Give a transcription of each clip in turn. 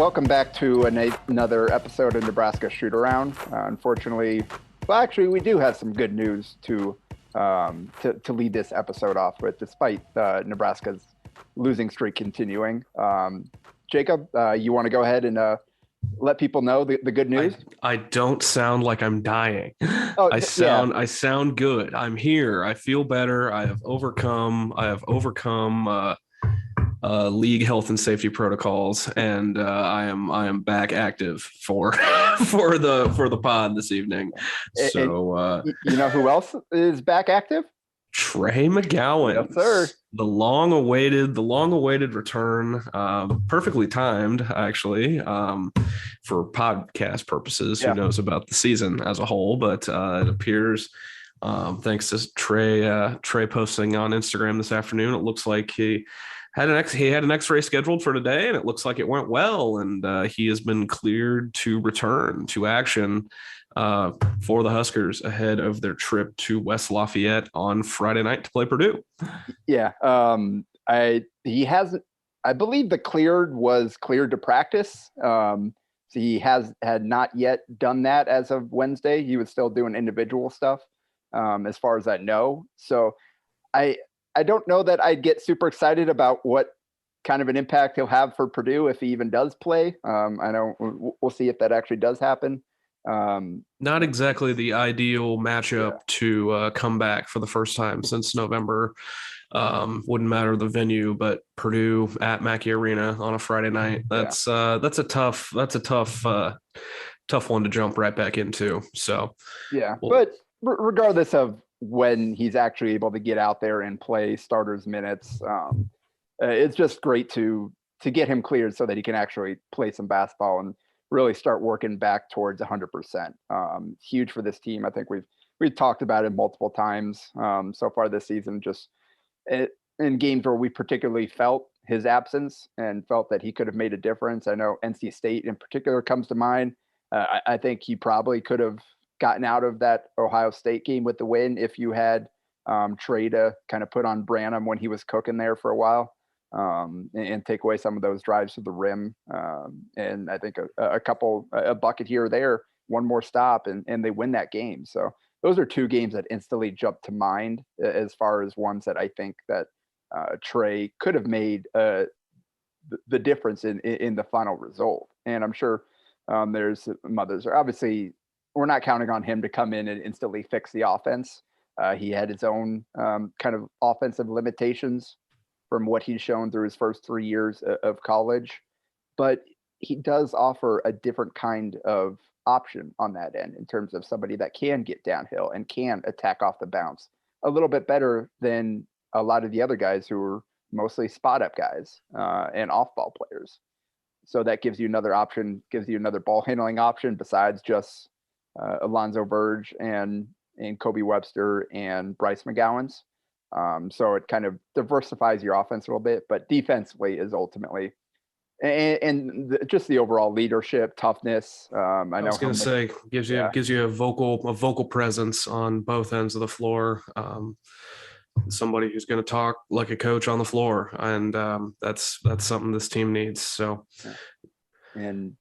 welcome back to another episode of Nebraska Shoot Around. Unfortunately, well, actually, we do have some good news to lead this episode off with, despite Nebraska's losing streak continuing. Jacob, you want to go ahead and let people know the good news? I don't sound like I'm dying. Oh, I sound good. I'm here. I feel better. I have overcome league health and safety protocols, and I am back active for the pod this evening. So you know who else is back active? Trey McGowens. Yes, sir. The long awaited return, perfectly timed, actually, for podcast purposes. Yeah. Who knows about the season as a whole, but it appears, thanks to Trey posting on Instagram this afternoon, it looks like he had an X-ray scheduled for today, and it looks like it went well, and he has been cleared to return to action for the Huskers ahead of their trip to West Lafayette on Friday night to play Purdue. Yeah. I believe the cleared was cleared to practice. So he had not yet done that as of Wednesday. He was still doing individual stuff, as far as I know. So I don't know that I'd get super excited about what kind of an impact he'll have for Purdue if he even does play. I know we'll see if that actually does happen. Not exactly the ideal matchup to come back for the first time since November. Wouldn't matter the venue, but Purdue at Mackey Arena on a Friday night. That's a tough one to jump right back into. So but regardless of when he's actually able to get out there and play starters minutes, it's just great to get him cleared so that he can actually play some basketball and really start working back towards 100%. Huge for this team. I think we've talked about it multiple times so far this season, just in games where we particularly felt his absence and felt that he could have made a difference. I know NC State in particular comes to mind. I think he probably could have gotten out of that Ohio State game with the win if you had Trey to kind of put on Branham when he was cooking there for a while, and take away some of those drives to the rim. And I think a bucket here or there, one more stop, and they win that game. So those are two games that instantly jump to mind as far as ones that I think that Trey could have made the difference in the final result. And I'm sure there's others. Obviously, we're not counting on him to come in and instantly fix the offense. He had his own kind of offensive limitations from what he's shown through his first 3 years of college, but he does offer a different kind of option on that end in terms of somebody that can get downhill and can attack off the bounce a little bit better than a lot of the other guys who are mostly spot up guys and off ball players. So that gives you another option, gives you another ball handling option besides just Alonzo Verge and Kobe Webster and Bryce McGowens. So it kind of diversifies your offense a little bit, but defensively is ultimately just the overall leadership, toughness. I was going to say gives you a vocal presence on both ends of the floor. Somebody who's going to talk like a coach on the floor, and that's something this team needs. So, and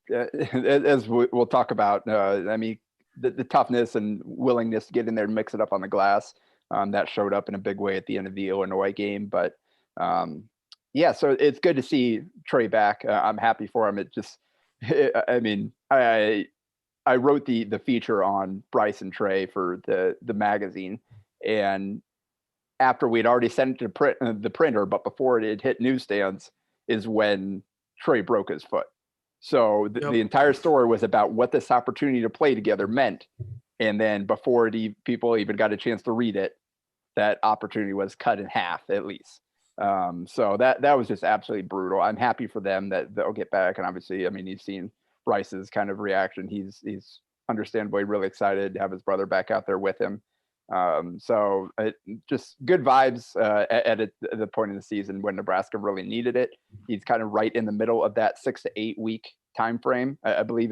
as we'll talk about, I mean, the toughness and willingness to get in there and mix it up on the glass. That showed up in a big way at the end of the Illinois game. But so it's good to see Trey back. I'm happy for him. I wrote the feature on Bryce and Trey for the magazine, and after we'd already sent it to the printer, but before it had hit newsstands, is when Trey broke his foot. So the entire story was about what this opportunity to play together meant. And then before people even got a chance to read it, that opportunity was cut in half at least. So that was just absolutely brutal. I'm happy for them that they'll get back. And obviously, I mean, you've seen Bryce's kind of reaction. He's understandably really excited to have his brother back out there with him. So just good vibes at the point in the season when Nebraska really needed it. He's kind of right in the middle of that 6 to 8 week time frame. I believe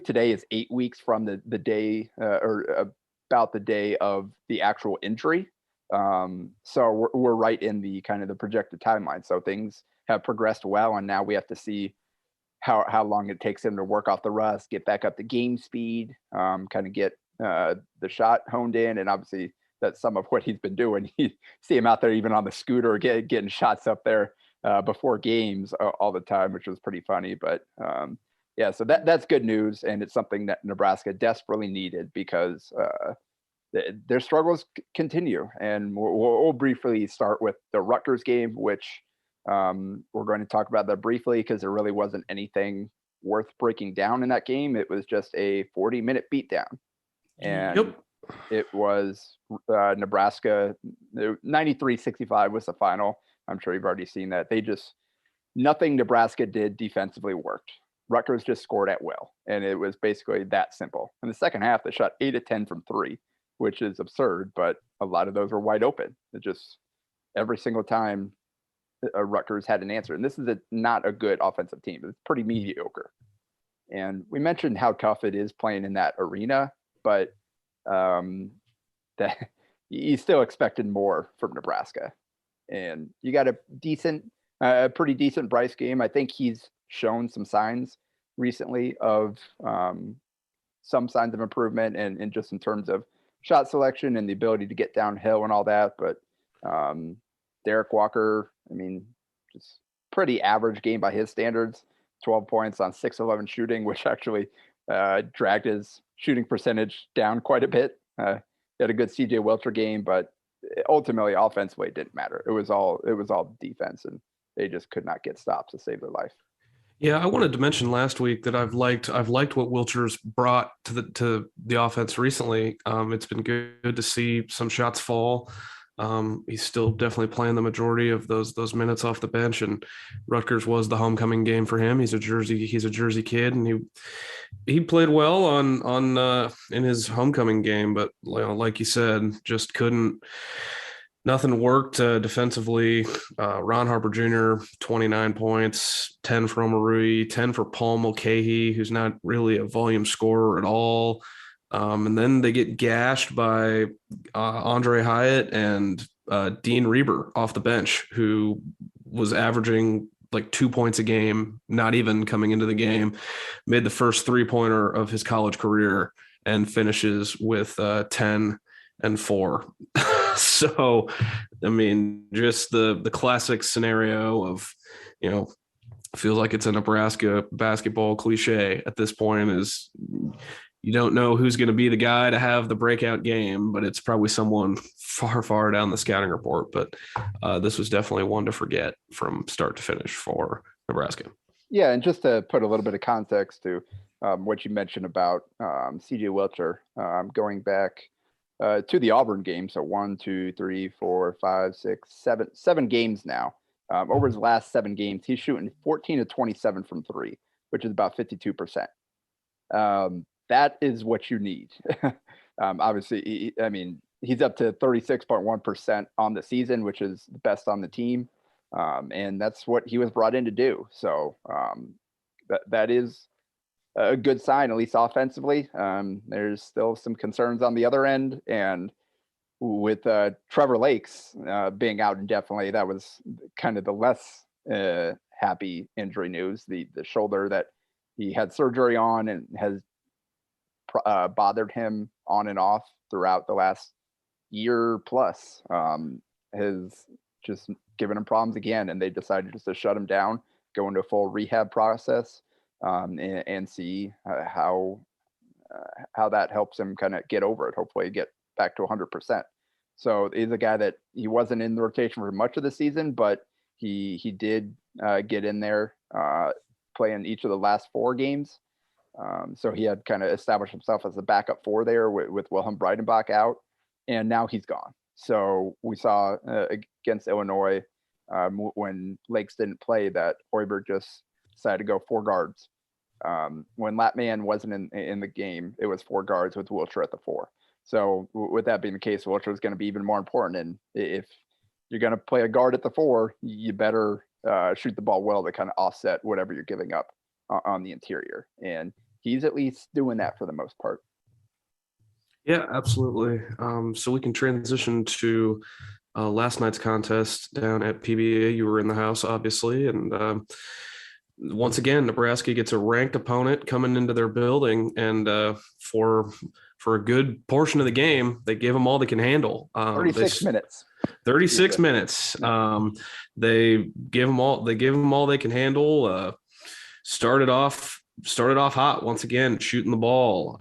today is 8 weeks from the day or about the day of the actual injury. So we're right in the kind of the projected timeline. So things have progressed well, and now we have to see how long it takes him to work off the rust, get back up to game speed, kind of get the shot honed in. And obviously that's some of what he's been doing. You see him out there even on the scooter getting shots up there before games all the time, which was pretty funny. But yeah, so that's good news, and it's something that Nebraska desperately needed because their struggles continue. And we'll briefly start with the Rutgers game, which we're going to talk about that briefly because there really wasn't anything worth breaking down in that game. It was just a 40-minute beatdown. And it was Nebraska 93-65 was the final. I'm sure you've already seen that. Nothing Nebraska did defensively worked. Rutgers just scored at will, and it was basically that simple. In the second half, they shot 8 of 10 from 3, which is absurd, but a lot of those were wide open. It just every single time Rutgers had an answer. And this is not a good offensive team. It's pretty mediocre. And we mentioned how tough it is playing in that arena, but that you still expected more from Nebraska. And you got a pretty decent Bryce game. I think he's shown some signs recently of some signs of improvement and just in terms of shot selection and the ability to get downhill and all that. But Derek Walker, I mean, just pretty average game by his standards, 12 points on 6-11 shooting, which actually dragged his shooting percentage down quite a bit. He had a good CJ Welcher game, but ultimately offensively it didn't matter. It was all defense, and they just could not get stops to save their life. Yeah, I wanted to mention last week that I've liked what Wilcher's brought to the offense recently. It's been good to see some shots fall. He's still definitely playing the majority of those minutes off the bench, and Rutgers was the homecoming game for him. He's a Jersey kid, and he played well on in his homecoming game, but like you said, just couldn't. Nothing worked defensively. Ron Harper Jr., 29 points, 10 for Omarui, 10 for Paul Mulcahy, who's not really a volume scorer at all. And then they get gashed by Andre Hyatt and Dean Reber off the bench, who was averaging like 2 points a game, not even coming into the game, made the first 3-pointer of his college career and finishes with 10 and 4. So, I mean, just the classic scenario of, feels like it's a Nebraska basketball cliche at this point is you don't know who's going to be the guy to have the breakout game, but it's probably someone far, far down the scouting report. But this was definitely one to forget from start to finish for Nebraska. Yeah, and just to put a little bit of context to what you mentioned about CJ Welcher, going back to the Auburn game. So 1, 2, 3, 4, 5, 6, 7 games now. Over his last 7 games, he's shooting 14 of 27 from 3, which is about 52%. That is what you need. Obviously, he's up to 36.1% on the season, which is the best on the team. And that's what he was brought in to do. So that is a good sign, at least offensively. There's still some concerns on the other end. And with Trevor Lakes being out indefinitely, that was kind of the less happy injury news. The shoulder that he had surgery on and has bothered him on and off throughout the last year plus has just given him problems again. And they decided just to shut him down, go into a full rehab process. And see how that helps him kind of get over it. Hopefully get back to 100%. So he's a guy that he wasn't in the rotation for much of the season, but he did get in there, playing each of the last 4 games. So he had kind of established himself as a backup 4 there with Wilhelm Breidenbach out, and now he's gone. So we saw against Illinois when Lakes didn't play that Hoiberg just decided to go 4 guards. When Latman wasn't in the game, it was 4 guards with Wilcher at the 4. So with that being the case, Wilcher is going to be even more important. And if you're going to play a guard at the 4, you better shoot the ball well to kind of offset whatever you're giving up on the interior. And he's at least doing that for the most part. Yeah, absolutely. So we can transition to last night's contest down at PBA. You were in the house, obviously, and once again, Nebraska gets a ranked opponent coming into their building, and for a good portion of the game, they give them all they can handle. 36 minutes. 36 minutes. They give them all they can handle. Started off hot once again, shooting the ball.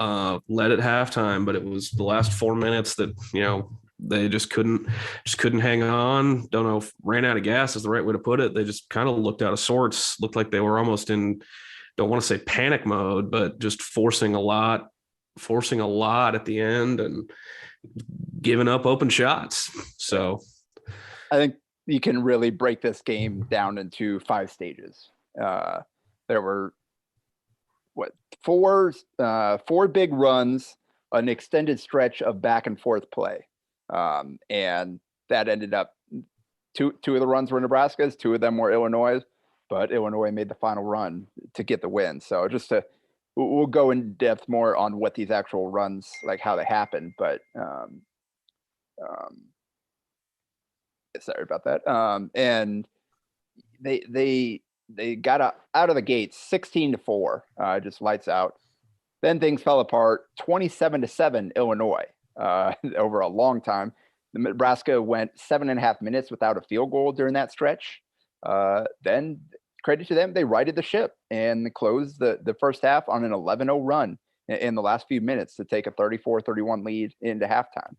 Led at halftime, but it was the last 4 minutes that they just couldn't hang on. Don't know if ran out of gas is the right way to put it. They just kind of looked out of sorts. Looked like they were almost in, don't want to say panic mode, but just forcing a lot at the end and giving up open shots. So I think you can really break this game down into 5 stages. There were four big runs, an extended stretch of back and forth play. And that ended up two of the runs were Nebraska's, 2 of them were Illinois, but Illinois made the final run to get the win. So we'll go in depth more on what these actual runs, like how they happened, but sorry about that. And they got out of the gates 16-4, just lights out. Then things fell apart 27-7 Illinois over a long time. Nebraska went 7.5 minutes without a field goal during that stretch. Then credit to them, they righted the ship and closed the first half on an 11-0 run in the last few minutes to take a 34-31 lead into halftime.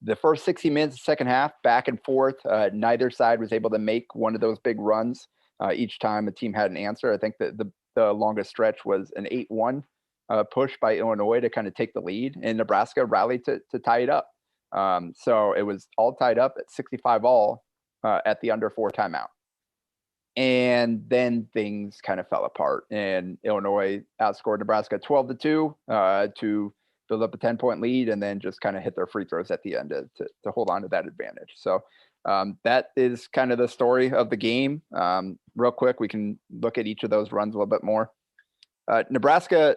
The first 60 minutes, second half, back and forth. Neither side was able to make one of those big runs. Each time a team had an answer. I think that the longest stretch was an 8-1 push by Illinois to kind of take the lead, and Nebraska rallied to tie it up. So it was all tied up at 65 all at the under 4 timeout. And then things kind of fell apart, and Illinois outscored Nebraska 12-2 to build up a 10-point lead, and then just kind of hit their free throws at the end to hold on to that advantage. So that is kind of the story of the game. Real quick, we can look at each of those runs a little bit more. Nebraska,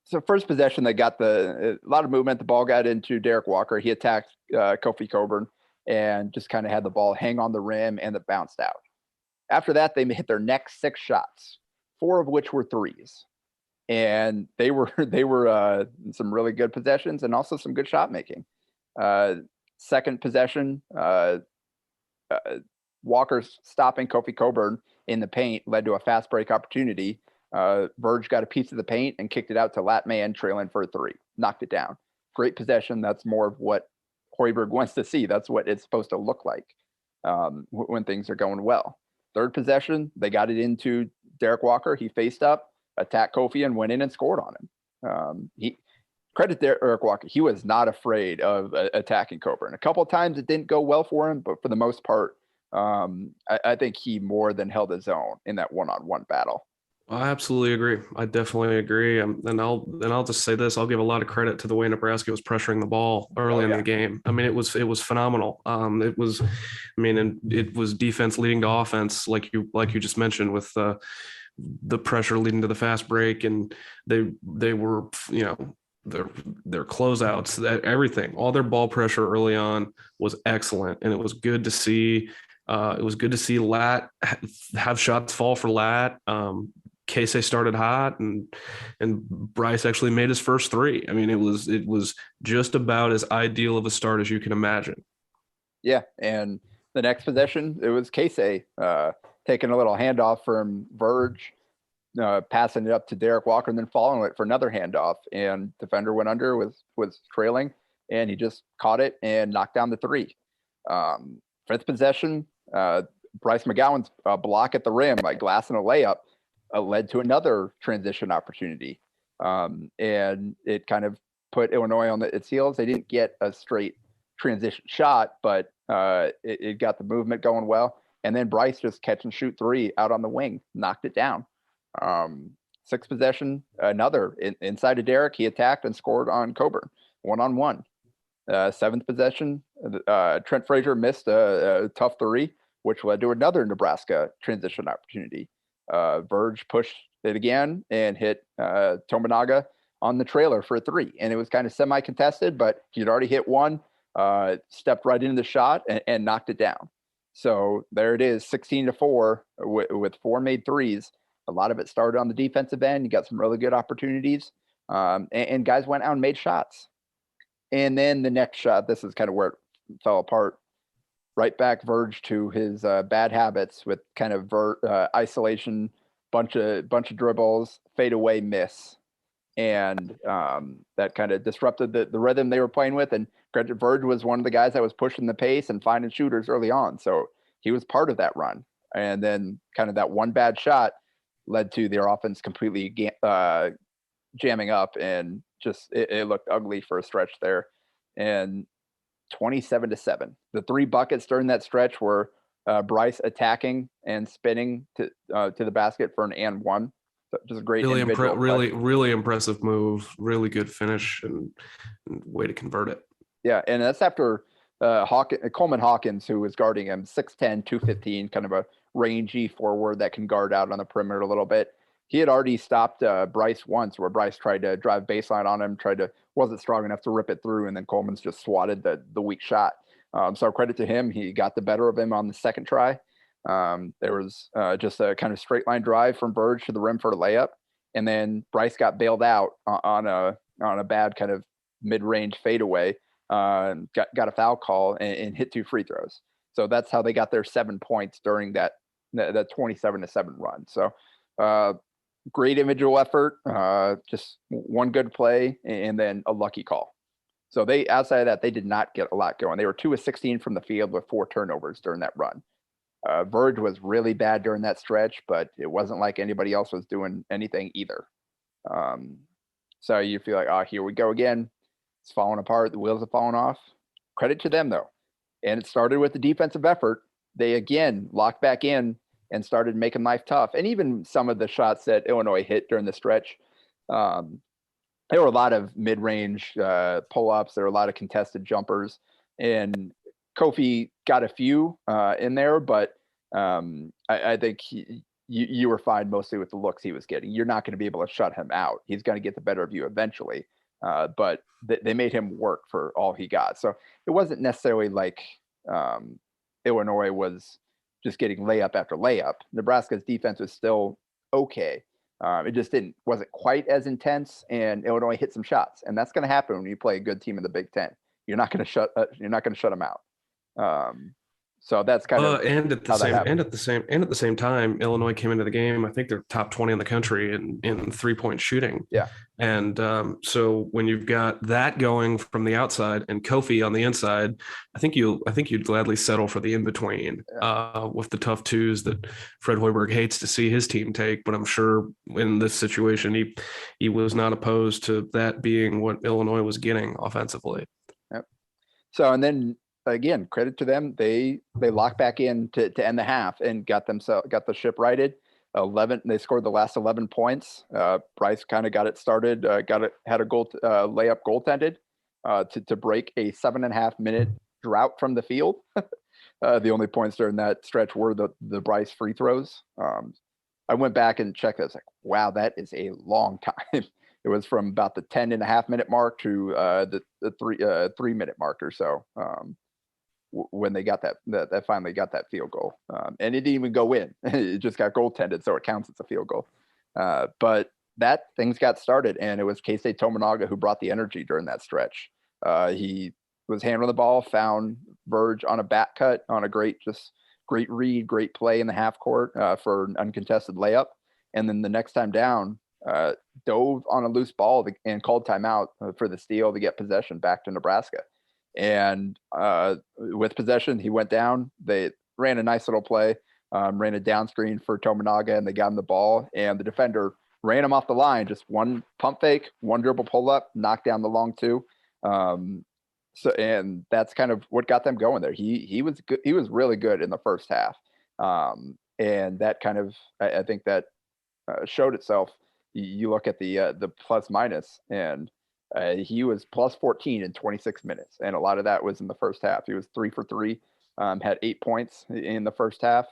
so first possession, they got a lot of movement. The ball got into Derek Walker. He attacked Kofi Coburn and just kind of had the ball hang on the rim, and it bounced out. After that, they hit their next 6 shots, 4 of which were threes. And they were some really good possessions and also some good shot making. Second possession, Walker's stopping Kofi Coburn in the paint led to a fast break opportunity. Verge got a piece of the paint and kicked it out to Latman, trailing for a 3, knocked it down. Great possession. That's more of what Hoiberg wants to see. That's what it's supposed to look like when things are going well. Third possession, they got it into Derek Walker. He faced up, attacked Kofi, and went in and scored on him. Credit Derek Walker. He was not afraid of attacking Coburn. A couple of times it didn't go well for him, but for the most part, I think he more than held his own in that one-on-one battle. I absolutely agree. I definitely agree. And I'll just say this: I'll give a lot of credit to the way Nebraska was pressuring the ball early in the game. I mean, it was phenomenal. It was defense leading to offense, like you just mentioned, with the pressure leading to the fast break, and they were their closeouts, that everything, all their ball pressure early on was excellent, and it was good to see. It was good to see Lat have shots fall for Lat. Casey started hot, and Bryce actually made his first 3. I mean, it was just about as ideal of a start as you can imagine. Yeah, and the next possession, it was Casey taking a little handoff from Verge, passing it up to Derek Walker, and then following it for another handoff. And defender went under, was trailing, and he just caught it and knocked down the 3. Fifth possession, Bryce McGowens block at the rim by glass and a layup led to another transition opportunity. And it kind of put Illinois on its heels. They didn't get a straight transition shot, but it got the movement going well. And then Bryce just catch and shoot 3 out on the wing, knocked it down. Sixth possession, another inside of Derek. He attacked and scored on Coburn, 1-on-1. Seventh possession, Trent Frazier missed a tough 3, which led to another Nebraska transition opportunity. Verge pushed it again and hit Tominaga on the trailer for a 3. And it was kind of semi-contested, but he'd already hit one, stepped right into the shot and knocked it down. So there it is, 16-4 with 4 made threes. a lot of it started on the defensive end. You got some really good opportunities, and guys went out and made shots. And then the next shot, this is kind of where it fell apart. Right back Verge to his bad habits with kind of isolation, bunch of dribbles, fade away miss. And that kind of disrupted the rhythm they were playing with. And Verge was one of the guys that was pushing the pace and finding shooters early on. So he was part of that run. And then kind of that one bad shot led to their offense completely jamming up, and just it looked ugly for a stretch there. And 27-7. The 3 buckets during that stretch were Bryce attacking and spinning to the basket for an and one. So just a great really impressive move, really good finish, and way to convert it. Yeah, and that's after Coleman Hawkins, who was guarding him, 6'10", 215, kind of a rangy forward that can guard out on the perimeter a little bit. He had already stopped Bryce once, where Bryce tried to drive baseline on him, wasn't strong enough to rip it through, and then Coleman's just swatted the weak shot. So credit to him, he got the better of him on the second try. There was just a kind of straight line drive from Verge to the rim for a layup, and then Bryce got bailed out on a bad kind of mid-range fadeaway. Got a foul call and hit 2 free throws. So that's how they got their 7 points during that 27-7 run. So great individual effort, just one good play, and then a lucky call. So outside of that, they did not get a lot going. They were 2 of 16 from the field with 4 turnovers during that run. Verge was really bad during that stretch, but it wasn't like anybody else was doing anything either. So you feel like, here we go again. It's falling apart. The wheels have fallen off. Credit to them, though. And it started with the defensive effort. They, again, locked back in and started making life tough. And even some of the shots that Illinois hit during the stretch, there were a lot of mid-range pull-ups. There were a lot of contested jumpers. And Kofi got a few in there, but I think you were fine mostly with the looks he was getting. You're not going to be able to shut him out. He's going to get the better of you eventually. But they made him work for all he got. So it wasn't necessarily like Illinois was just getting layup after layup. Nebraska's defense was still okay. It just wasn't quite as intense, and Illinois hit some shots, and that's going to happen when you play a good team in the Big Ten. You're not going to shut them out. So that's kind of and at the same time, Illinois came into the game. I think they're top 20 in the country in 3-point shooting. Yeah. And so when you've got that going from the outside and Kofi on the inside, I think you'd gladly settle for the in between with the tough twos that Fred Hoiberg hates to see his team take. But I'm sure in this situation, he was not opposed to that being what Illinois was getting offensively. Yep. So, and then, again, credit to them. They locked back in to end the half and got the ship righted. 11. They scored the last 11 points. Bryce kind of got it started. Had a goal layup goaltended to break a 7.5 minute drought from the field. The only points during that stretch were the Bryce free throws. I went back and checked. I was like, wow, that is a long time. It was from about the 10.5 minute mark to the 3 minute mark or so. When they got that finally got that field goal, and it didn't even go in. It just got goaltended, so it counts as a field goal. But that things got started, and it was K-State Tominaga who brought the energy during that stretch. He was handling the ball, found Verge on a back cut on a great read, great play in the half court for an uncontested layup, and then the next time down, dove on a loose ball and called timeout for the steal to get possession back to Nebraska. And with possession, he went down. They ran a nice little play, ran a down screen for Tominaga, and they got him the ball. And the defender ran him off the line, just one pump fake, one dribble pull up, knocked down the long two. And that's kind of what got them going there. He was good. He was really good in the first half, and that kind of I think that showed itself. You look at the plus minus, and he was plus 14 in 26 minutes. And a lot of that was in the first half. He was 3 for 3, had 8 points in the first half.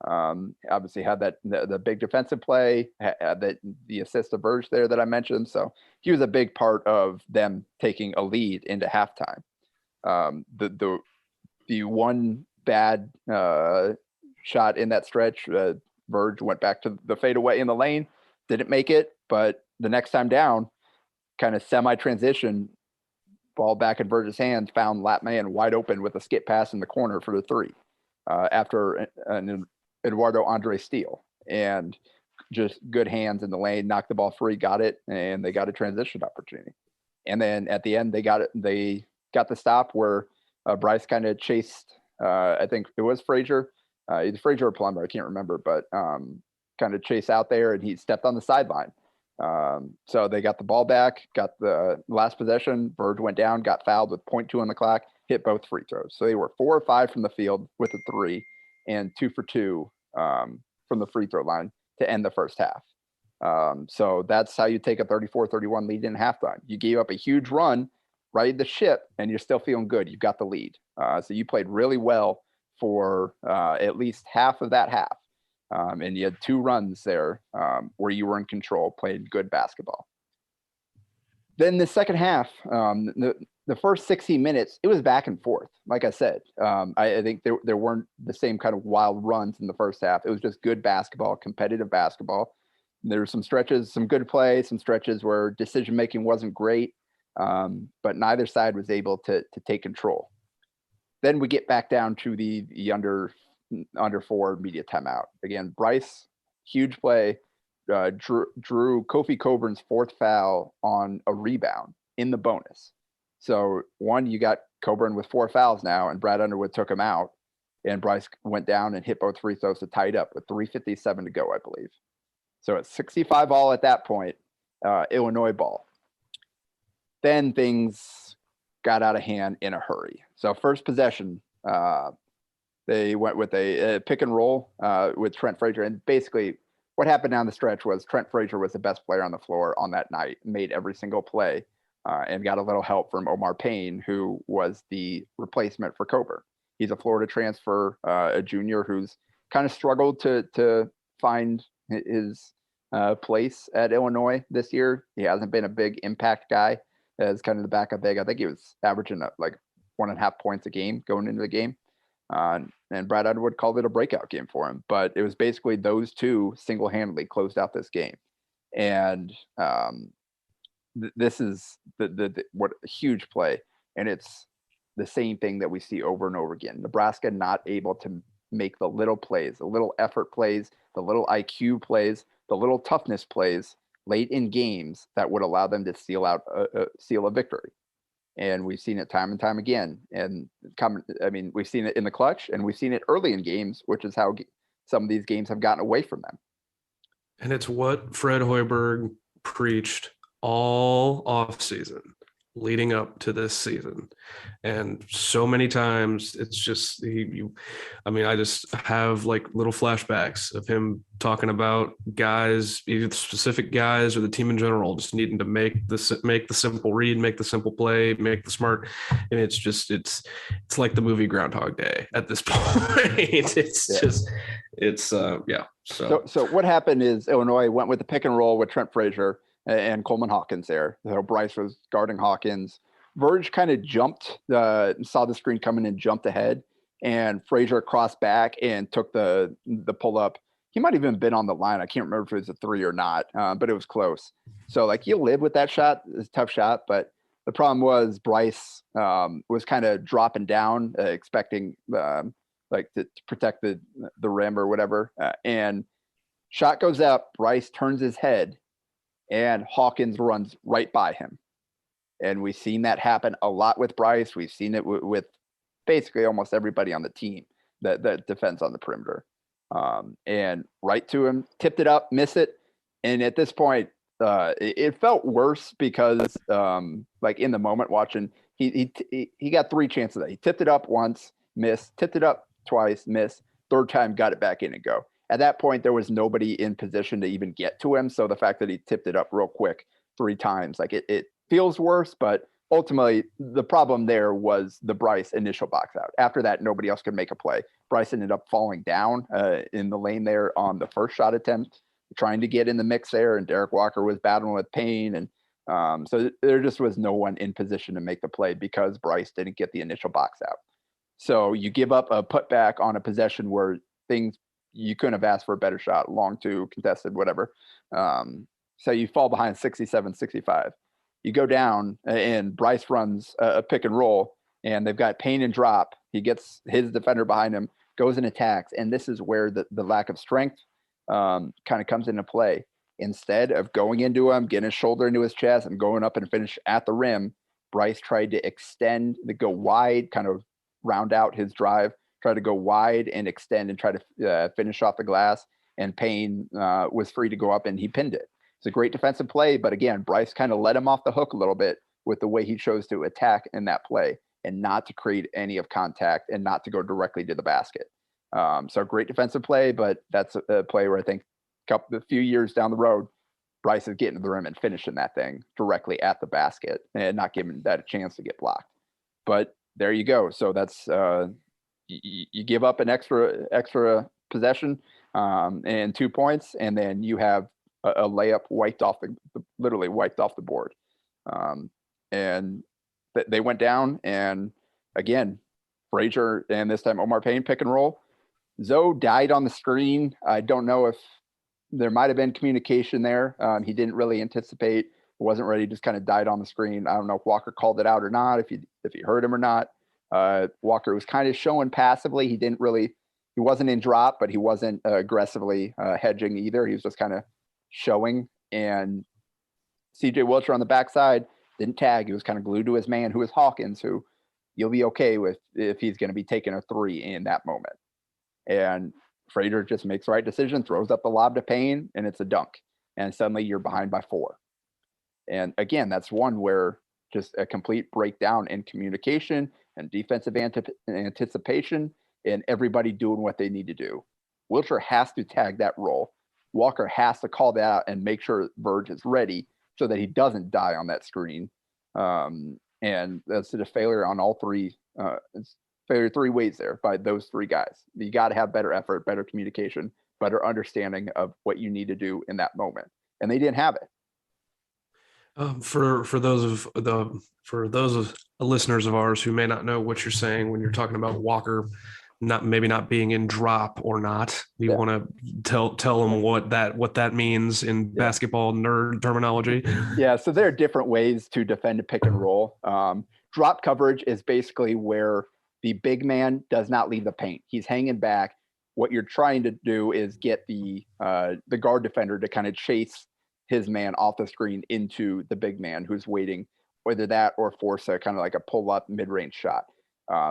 Obviously had the big defensive play, had the assist to Verge there that I mentioned. So he was a big part of them taking a lead into halftime. The one bad shot in that stretch, Verge went back to the fadeaway in the lane, didn't make it, but the next time down, kind of semi-transition, ball back in Verge's hands, found lap man wide open with a skip pass in the corner for the 3 after an Eduardo Andre steal. And just good hands in the lane, knocked the ball free, got it, and they got a transition opportunity. And then at the end, they got the stop where Bryce kind of chased, I think it was Frazier, either Frazier or Plummer, I can't remember, but kind of chased out there, and he stepped on the sideline. So they got the ball back, got the last possession. Verge went down, got fouled with 0.2 on the clock, hit both free throws. So they were 4 or 5 from the field with a 3 and 2 for 2 from the free throw line to end the first half. So that's how you take a 34-31 lead in halftime. You gave up a huge run, righted the ship, and you're still feeling good. You've got the lead. So you played really well for at least half of that half. And you had 2 runs there where you were in control, played good basketball. Then the second half, the first 16 minutes, it was back and forth. Like I said, I think there weren't the same kind of wild runs in the first half. It was just good basketball, competitive basketball. There were some stretches, some good play, some stretches where decision-making wasn't great, but neither side was able to take control. Then we get back down to the under 4 media timeout. Again, Bryce, huge play, drew Kofi Coburn's 4th foul on a rebound in the bonus. So one, you got Coburn with 4 fouls now, and Brad Underwood took him out, and Bryce went down and hit both free throws to tie it up with 3:57 to go, I believe. So it's 65 all at that point, Illinois ball. Then things got out of hand in a hurry. So first possession, they went with a pick and roll with Trent Frazier. And basically what happened down the stretch was Trent Frazier was the best player on the floor on that night, made every single play, and got a little help from Omar Payne, who was the replacement for Coburn. He's a Florida transfer, a junior who's kind of struggled to find his place at Illinois this year. He hasn't been a big impact guy as kind of the backup big. I think he was averaging like 1.5 points a game going into the game. And Brad Underwood called it a breakout game for him, but it was basically those 2 single-handedly closed out this game. And this is what a huge play. And it's the same thing that we see over and over again. Nebraska not able to make the little plays, the little effort plays, the little IQ plays, the little toughness plays late in games that would allow them to seal a victory. And we've seen it time and time again. And we've seen it in the clutch, and we've seen it early in games, which is how some of these games have gotten away from them. And it's what Fred Hoiberg preached all offseason leading up to this season. And so many times it's just I just have like little flashbacks of him talking about guys, either specific guys or the team in general, just needing to make the simple read, make the simple play, make the smart. And it's like the movie Groundhog Day at this point. So what happened is Illinois went with the pick and roll with Trent Frazier and Coleman Hawkins there. So Bryce was guarding Hawkins. Verge kind of jumped, saw the screen coming and jumped ahead, and Frazier crossed back and took the pull up. He might have even been on the line. I can't remember if it was a 3 or not, but it was close. So like you'll live with that shot. It's a tough shot, but the problem was Bryce was kind of dropping down, expecting to protect the rim or whatever. And shot goes up. Bryce turns his head, and Hawkins runs right by him. And we've seen that happen a lot with Bryce. We've seen it with basically almost everybody on the team that defends on the perimeter. And right to him, tipped it up, missed it. And at this point, it felt worse because like in the moment watching, he got 3 chances. He tipped it up once, missed, tipped it up twice, missed, 3rd time, got it back in and go. At that point, there was nobody in position to even get to him. So the fact that he tipped it up real quick 3 times, like it feels worse, but ultimately the problem there was the Bryce initial box out. After that, nobody else could make a play. Bryce ended up falling down in the lane there on the first shot attempt, trying to get in the mix there, and Derek Walker was battling with pain. And so there just was no one in position to make the play because Bryce didn't get the initial box out. So you give up a putback on a possession where things you couldn't have asked for a better shot, long two, contested, whatever. So you fall behind 67-65. You go down, and Bryce runs a pick and roll, and they've got Payne and drop. He gets his defender behind him, goes and attacks, and this is where the lack of strength kind of comes into play. Instead of going into him, getting his shoulder into his chest, and going up and finish at the rim, Bryce tried to extend, to go wide, kind of round out his drive, try to go wide and extend and try to finish off the glass. And Payne was free to go up, and he pinned it. It's a great defensive play, but again, Bryce kind of let him off the hook a little bit with the way he chose to attack in that play and not to create any of contact and not to go directly to the basket. So great defensive play, but that's a play where I think a few years down the road, Bryce is getting to the rim and finishing that thing directly at the basket and not giving that a chance to get blocked. But there you go. So that's you give up an extra possession and 2 points, and then you have a layup literally wiped off the board. And they went down, and again, Frazier and this time Omar Payne pick and roll. Zoe died on the screen. I don't know if there might have been communication there. He didn't really anticipate, wasn't ready, just kind of died on the screen. I don't know if Walker called it out or not, if he heard him or not. Walker was kind of showing passively. He wasn't in drop, but he wasn't aggressively hedging either. He was just kind of showing. And CJ Wilcher on the backside didn't tag. He was kind of glued to his man, who is Hawkins, who you'll be okay with if he's going to be taking a three in that moment. And Frazier just makes the right decision, throws up the lob to Payne, and it's a dunk. And suddenly you're behind by 4. And again, that's one where just a complete breakdown in communication and defensive anticipation and everybody doing what they need to do. Wilcher has to tag that roll. Walker has to call that out and make sure Verge is ready so that he doesn't die on that screen. And that's a failure on all three. It's failure 3 ways there by those 3 guys. You got to have better effort, better communication, better understanding of what you need to do in that moment. And they didn't have it. For those of listeners of ours who may not know what you're saying when you're talking about Walker not being in drop or not, you want to tell them what that means in basketball nerd terminology. Yeah, so there are different ways to defend a pick and roll. Drop coverage is basically where the big man does not leave the paint. He's hanging back. What you're trying to do is get the guard defender to kind of chase his man off the screen into the big man who's waiting, whether that or force a kind of like a pull-up mid-range shot.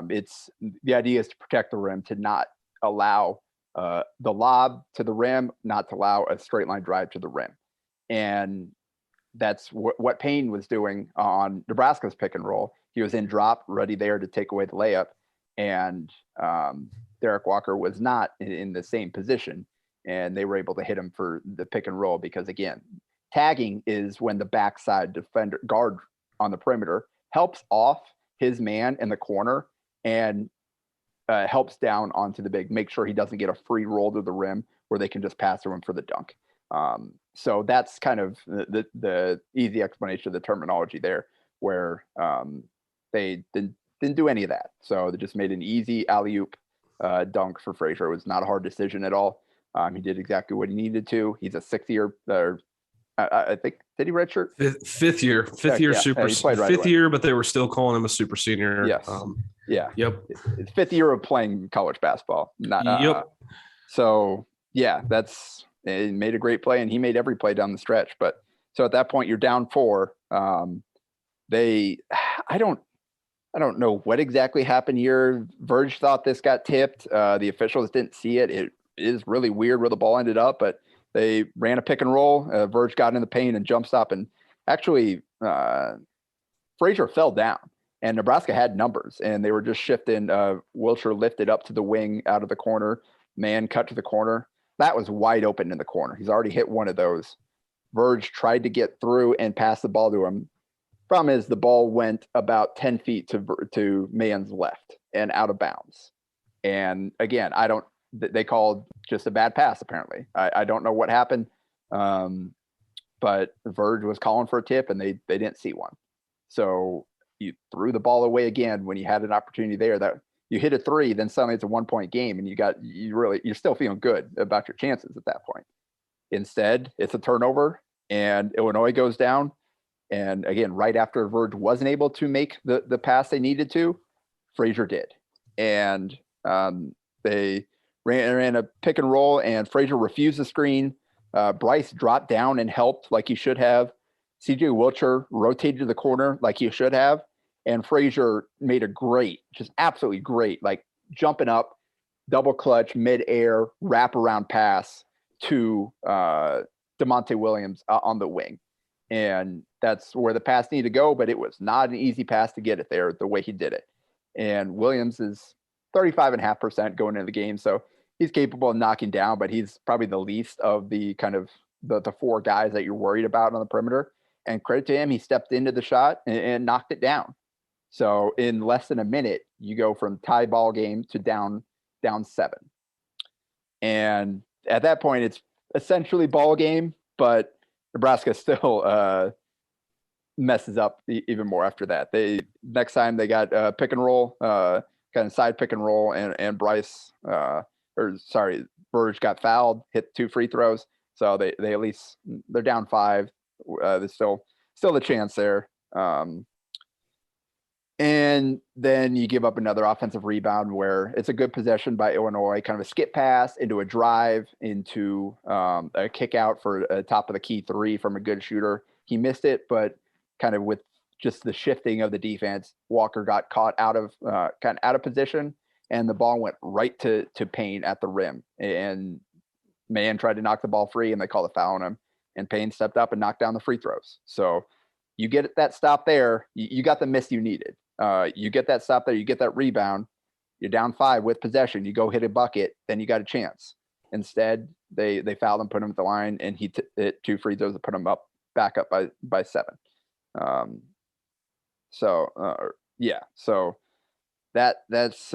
It's the idea is to protect the rim, to not allow the lob to the rim, not to allow a straight line drive to the rim. And that's what Payne was doing on Nebraska's pick and roll. He was in drop, ready there to take away the layup. And Derek Walker was not in the same position. And they were able to hit him for the pick and roll because, again, tagging is when the backside defender guard on the perimeter helps off his man in the corner and helps down onto the big, make sure he doesn't get a free roll to the rim where they can just pass to him for the dunk. So that's kind of the easy explanation of the terminology there, where they didn't do any of that. So they just made an easy alley-oop dunk for Frazier. It was not a hard decision at all. He did exactly what he needed to. He's a 6th year, I think, did he redshirt? Fifth year, super, fifth year, but they were still calling him a super senior. Yes. Yep. It's 5th year of playing college basketball. So yeah, it made a great play, and he made every play down the stretch. But so at that point, you're down 4. I don't know what exactly happened here. Verge thought this got tipped. The officials didn't see it. It is really weird where the ball ended up, but they ran a pick and roll. Verge got in the paint and jump stop, and actually Frazier fell down, and Nebraska had numbers, and they were just shifting. Wilcher lifted up to the wing out of the corner, man cut to the corner. That was wide open in the corner. He's already hit one of those. Verge tried to get through and pass the ball to him. Problem is the ball went about 10 feet to Mann's left and out of bounds. And again, they called just a bad pass, apparently. I don't know what happened, but Verge was calling for a tip, and they didn't see one. So you threw the ball away again when you had an opportunity there. That You hit a three, then suddenly it's a 1-point game, and you're still feeling good about your chances at that point. Instead, it's a turnover, and Illinois goes down. And again, right after Verge wasn't able to make the pass they needed to, Frazier did. And they ran a pick and roll, and Frazier refused the screen. Bryce dropped down and helped like he should have. CJ Wilcher rotated to the corner like he should have. And Frazier made a great, just absolutely great, like jumping up, double clutch, mid-air, wraparound pass to DeMonte Williams on the wing. And that's where the pass needed to go, but it was not an easy pass to get it there the way he did it. And Williams is 35.5% going into the game. So he's capable of knocking down, but he's probably the least of the kind of the four guys that you're worried about on the perimeter. And credit to him, he stepped into the shot and knocked it down. So in less than a minute, you go from tie ball game to down 7. And at that point, it's essentially ball game, but Nebraska still messes up even more after that. Next time they got pick and roll, kind of side pick and roll, and Verge got fouled, hit 2 free throws. So they at least they're down 5. There's still the chance there. And then you give up another offensive rebound where it's a good possession by Illinois, kind of a skip pass into a drive, into a kick out for a top of the key 3 from a good shooter. He missed it, but kind of with just the shifting of the defense, Walker got caught out of position, and the ball went right to Payne at the rim. And Mann tried to knock the ball free, and they called a foul on him. And Payne stepped up and knocked down the free throws. So you get that stop there, you got the miss you needed. You get that stop there, you get that rebound, you're down 5 with possession, you go hit a bucket, then you got a chance. Instead, they fouled him, put him at the line, and he hit 2 free throws to put him back up by 7. So that's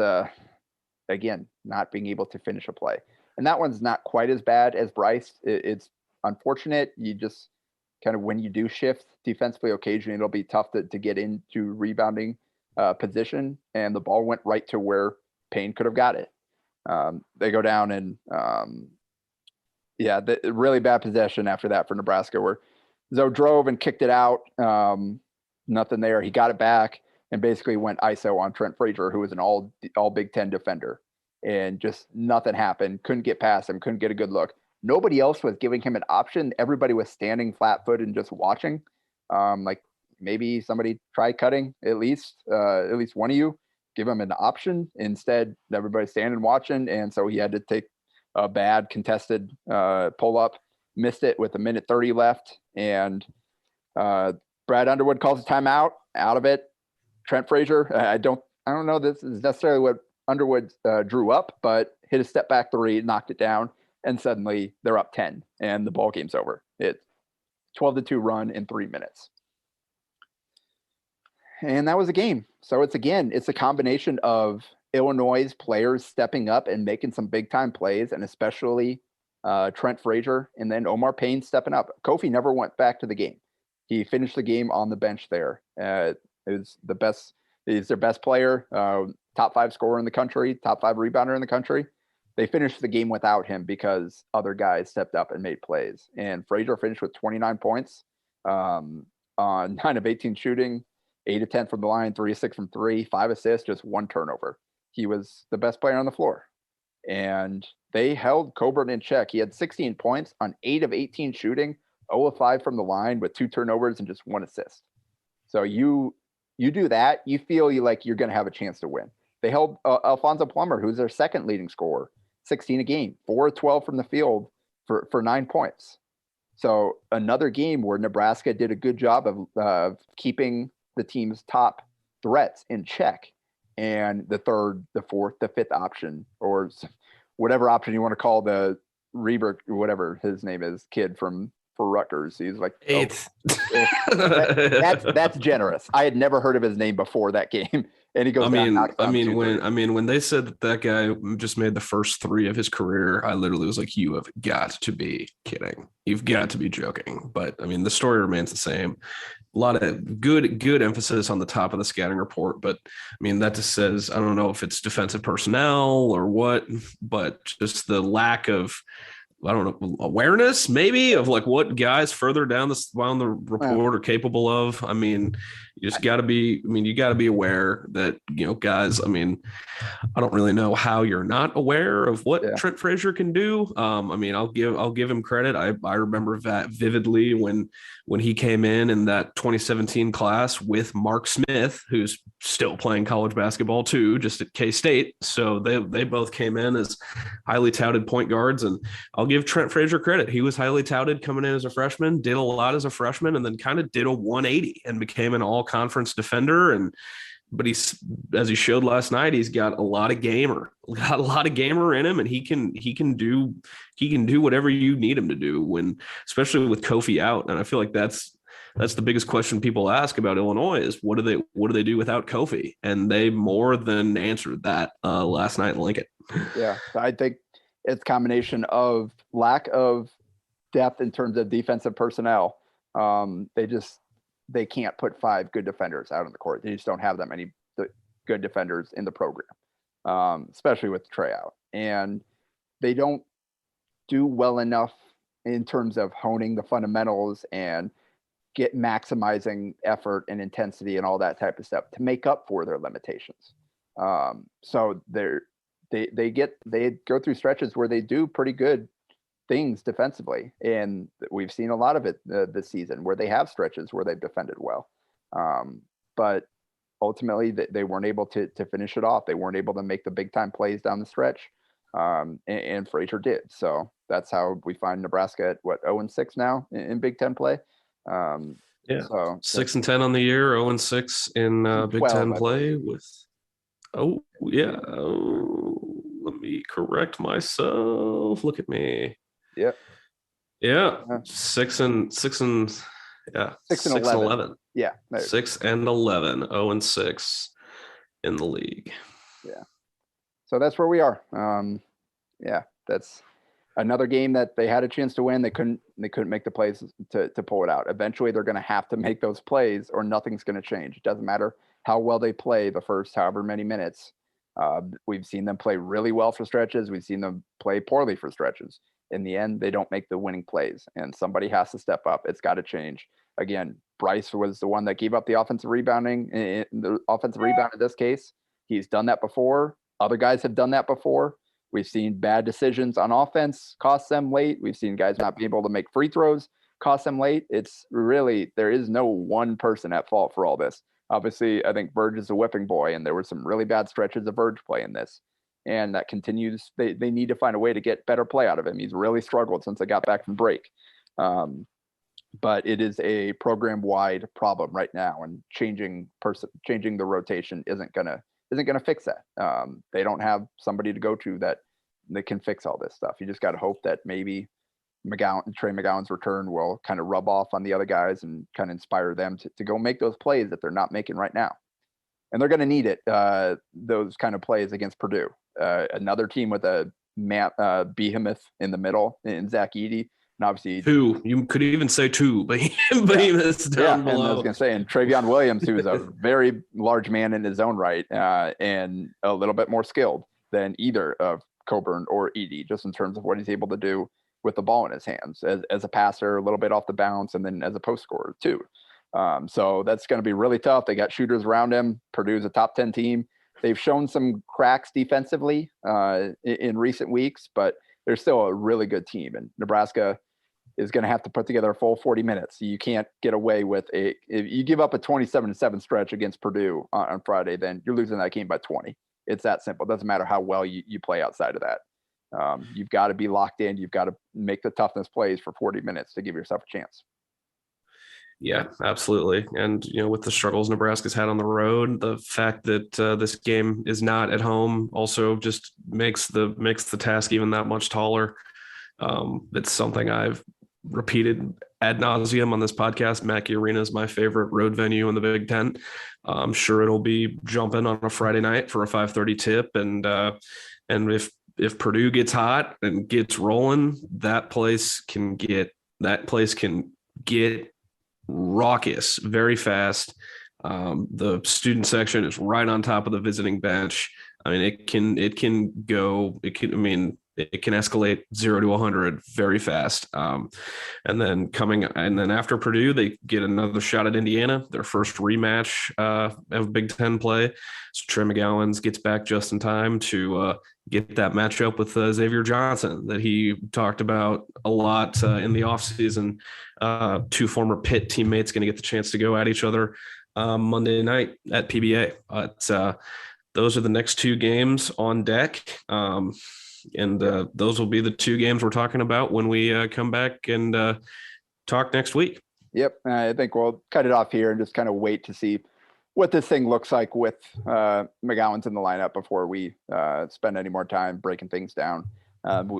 again, not being able to finish a play. And that one's not quite as bad as Bryce. It's unfortunate. You just kind of, when you do shift defensively, occasionally it'll be tough to get into rebounding position, and the ball went right to where Payne could have got it. They go down, and the really bad possession after that for Nebraska, where Zoe drove and kicked it out. Nothing there. He got it back and basically went ISO on Trent Frazier, who was an all Big Ten defender, and just nothing happened. Couldn't get past him. Couldn't get a good look. Nobody else was giving him an option. Everybody was standing flat-footed and just watching. Like maybe somebody try cutting at least one of you, give him an option. Instead, everybody's standing watching, and so he had to take a bad contested pull-up. Missed it with 1:30 left, and Brad Underwood calls a timeout. Out of it. Trent Frazier. I don't know this is necessarily what Underwood drew up, but hit a step back 3, knocked it down. And suddenly they're up 10 and the ball game's over. It's 12-2 run in 3 minutes. And that was a game. So it's a combination of Illinois' players stepping up and making some big time plays, and especially Trent Frazier, and then Omar Payne stepping up. Kofi never went back to the game. He finished the game on the bench there. It was the best. He's their best player, top 5 scorer in the country, top 5 rebounder in the country. They finished the game without him because other guys stepped up and made plays. And Frazier finished with 29 points on 9 of 18 shooting, 8 of 10 from the line, 3 of 6 from 3, 5 assists, just 1 turnover. He was the best player on the floor. And they held Coburn in check. He had 16 points on 8 of 18 shooting, 0 of 5 from the line with 2 turnovers and just 1 assist. So you do that, you feel like you're going to have a chance to win. They held Alfonso Plummer, who's their second leading scorer, 16 a game, 4 of 12 from the field for 9 points. So another game where Nebraska did a good job of keeping the team's top threats in check. And the 3rd, the 4th, the 5th option, or whatever option you want to call the Reber, whatever his name is, kid for Rutgers. He's like 8th. That's generous. I had never heard of his name before that game. And he goes. When they said that guy just made the first 3 of his career, I literally was like, "You have got to be kidding! You've got to be joking!" But I mean, the story remains the same. lot of good emphasis on the top of the scouting report, but I mean, that just says, I don't know if it's defensive personnel or what, but just the lack of, I don't know, awareness maybe of like what guys further down the report are capable of. I mean, you got to be aware that, guys, I mean, I don't really know how you're not aware of what Trent Frazier can do. I mean, I'll give him credit. I remember that vividly when he came in that 2017 class with Mark Smith, who's still playing college basketball too, just at K-State. So they both came in as highly touted point guards, and I'll give Trent Frazier credit. He was highly touted coming in as a freshman, did a lot as a freshman, and then kind of did a 180 and became an all-conference defender. But as he showed last night, he's got a lot of gamer in him, and he can do whatever you need him to do, especially with Kofi out. And I feel like that's the biggest question people ask about Illinois is what do they do without Kofi? And they more than answered that last night in Lincoln. Yeah, I think it's a combination of lack of depth in terms of defensive personnel. They can't put 5 good defenders out on the court. They just don't have that many good defenders in the program, especially with Trey out. And they don't do well enough in terms of honing the fundamentals and maximizing effort and intensity and all that type of stuff to make up for their limitations. So they go through stretches where they do pretty good things defensively, and we've seen a lot of it this season where they have stretches where they've defended well, but ultimately they weren't able to finish it off. They weren't able to make the big time plays down the stretch, and Frazier did. So that's how we find Nebraska at 0-6 now in Big Ten play. So 6-10 on the year, 0-6 in Big Ten play with. Let me correct myself. Look at me. Yeah. 6 and 11. Yeah. 6-11. 0-6 in the league. Yeah. So that's where we are. That's another game that they had a chance to win. They couldn't make the plays to pull it out. Eventually they're going to have to make those plays or nothing's going to change. It doesn't matter how well they play the first however many minutes. We've seen them play really well for stretches. We've seen them play poorly for stretches. In the end, they don't make the winning plays, and somebody has to step up. It's got to change. Again, Bryce was the one that gave up the offensive rebounding. The offensive rebound in this case, he's done that before. Other guys have done that before. We've seen bad decisions on offense cost them late. We've seen guys not be able to make free throws cost them late. It's really, there is no one person at fault for all this. Obviously, I think Verge is a whipping boy, and there were some really bad stretches of Verge play in this. And that continues. They need to find a way to get better play out of him. He's really struggled since I got back from break. But it is a program-wide problem right now, and changing the rotation isn't gonna fix that. They don't have somebody to go to that can fix all this stuff. You just got to hope that maybe Trey McGowens' return will kind of rub off on the other guys and kind of inspire them to go make those plays that they're not making right now. And they're going to need it, those kind of plays against Purdue. Another team with a behemoth in the middle in Zach Edey. And obviously you could even say two behemoths down below. And I was going to say, and Travion Williams, who is a very large man in his own right, and a little bit more skilled than either of Coburn or Edey, just in terms of what he's able to do with the ball in his hands as a passer, a little bit off the bounce, and then as a post scorer too. So that's going to be really tough. They got shooters around him. Purdue's a top 10 team. They've shown some cracks defensively in recent weeks, but they're still a really good team. And Nebraska is going to have to put together a full 40 minutes. You can't get away with if you give up a 27-7 stretch against Purdue on Friday, then you're losing that game by 20. It's that simple. It doesn't matter how well you play outside of that. You've got to be locked in. You've got to make the toughness plays for 40 minutes to give yourself a chance. Yeah, absolutely. And, with the struggles Nebraska's had on the road, the fact that this game is not at home also just makes the task even that much taller. It's something I've repeated ad nauseum on this podcast. Mackey Arena is my favorite road venue in the Big Ten. I'm sure it'll be jumping on a Friday night for a 5:30 tip. And if Purdue gets hot and gets rolling, that place can get raucous, very fast. The student section is right on top of the visiting bench. I mean, it can escalate 0 to 100 very fast. And then after Purdue, they get another shot at Indiana, their first rematch of Big Ten play. So Trey McGowens gets back just in time to get that matchup with Xavier Johnson that he talked about a lot in the offseason. Two former Pitt teammates going to get the chance to go at each other Monday night at PBA. Those are the next two games on deck. And those will be the two games we're talking about when we come back and talk next week. Yep. I think we'll cut it off here and just kind of wait to see what this thing looks like with McGowens in the lineup before we spend any more time breaking things down.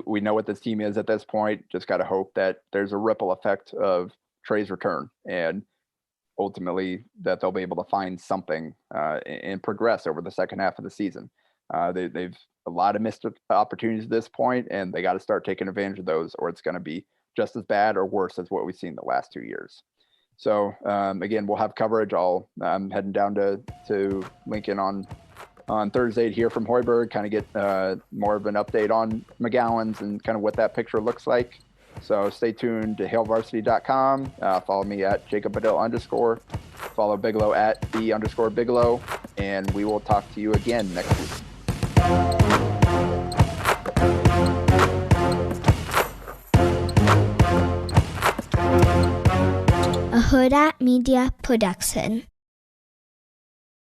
We know what this team is at this point. Just got to hope that there's a ripple effect of Treys return and ultimately that they'll be able to find something and progress over the second half of the season. They've a lot of missed opportunities at this point, and they got to start taking advantage of those, or it's going to be just as bad or worse as what we've seen the last 2 years. So again, we'll have coverage. I'm heading down to Lincoln on Thursday to hear from Hoiberg, kind of get more of an update on McGowens and kind of what that picture looks like. So stay tuned to hailvarsity.com. Follow me at Jacob Bigelow _. Follow Bigelow at _Bigelow. And we will talk to you again next week. A Hurrdat Media Production.